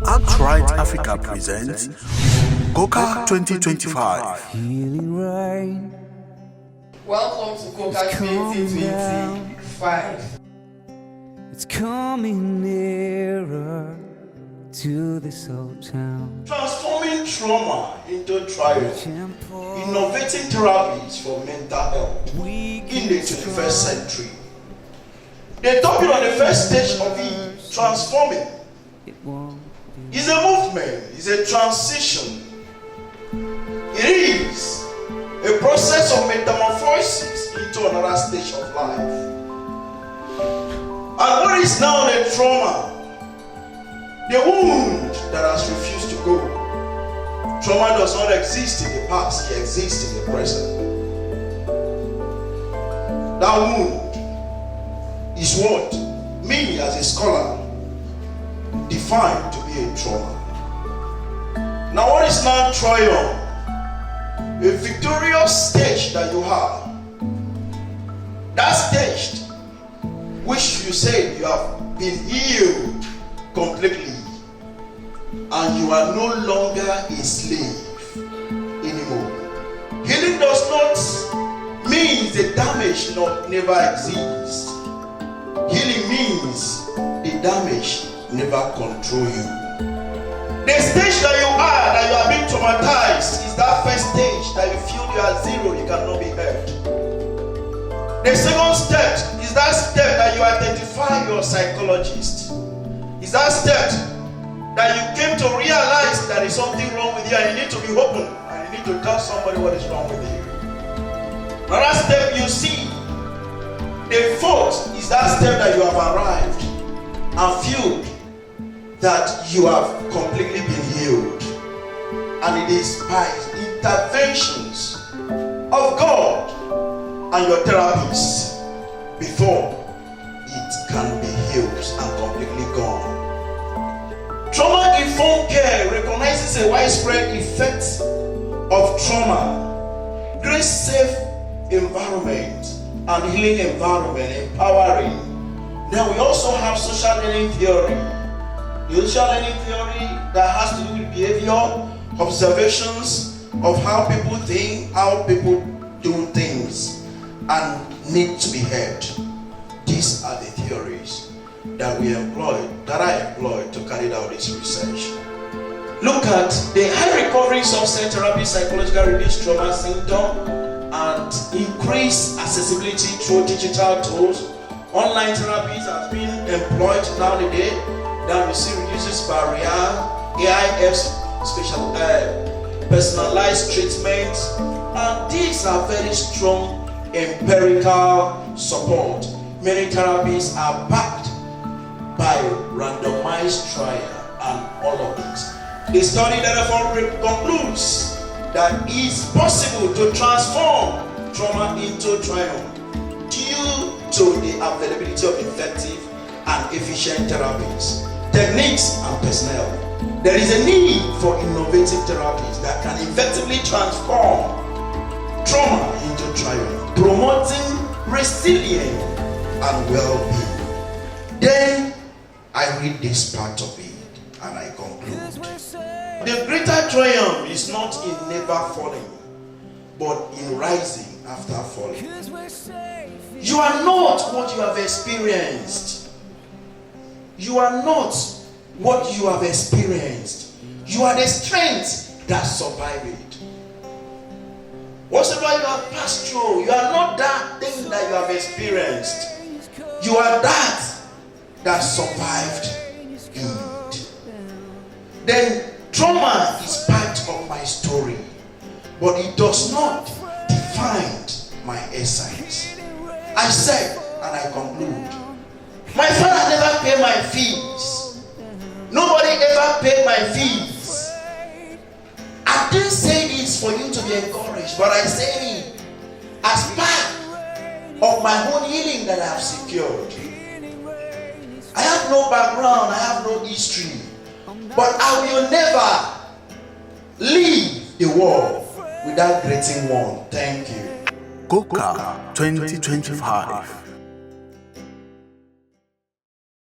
ActRight Africa presents Coca 2025. Healing rain. Welcome to Coca 2025. It's coming nearer to this old town. Transforming trauma into triumph. Innovating therapies for mental health in the 21st century. The topic on the first stage of it, transforming, is a movement, is a transition. It is a process of metamorphosis into another stage of life. And what is now the trauma? The wound that has refused to go. Trauma does not exist in the past, it exists in the present. That wound is what me as a scholar define to be a trauma. Now what is now triumph? A victorious stage that you have. That stage which you say you have been healed completely and you are no longer a slave anymore. Healing does not mean the damage never exists. Healing means the damage never control you. The stage that you are, that you are being traumatized, is that first stage that you feel you are zero, you cannot be hurt. The second step is that step that you identify your psychologist. Is that step that you came to realize there is something wrong with you and you need to be open and you need to tell somebody what is wrong with you. Another step you see. The fourth is that step that you have arrived and feel that you have completely been healed. And it is by interventions of God and your therapists before it can be healed and completely gone. Trauma-informed care recognizes a widespread effect of trauma, great safe environment and healing environment, empowering. Then we also have social learning theory. The social learning theory that has to do with behavior, observations of how people think, how people do things, and need to be heard. These are the theories that we employ, that I employ to carry out this research. Look at the high recovery subset therapy, psychological release trauma syndrome, and increased accessibility through digital tools. Online therapies has been employed nowadays that we see reduces barrier, AIF special personalized treatment, and these are very strong empirical support. Many therapies are backed by randomized trial and all of this. The study therefore concludes that it's possible to transform trauma into triumph due to the availability of effective and efficient therapies, techniques, and personnel. There is a need for innovative therapies that can effectively transform trauma into triumph, promoting resilience and well-being. Then I read this part of it and I conclude. The greater triumph is not in never falling, but in rising after falling. You are not what you have experienced. You are not what you have experienced. You are the strength that survived it. Whatever you have passed through, you are not that thing that you have experienced. You are that survived it. Then trauma is part of my story, but it does not define my essence. I said, and I conclude, my father never paid my fees. Nobody ever paid my fees. I didn't say this for you to be encouraged, but I say it as part of my own healing that I have secured. I have no background, I have no history, but I will never leave the world without greeting one. Thank you. Coca 2025.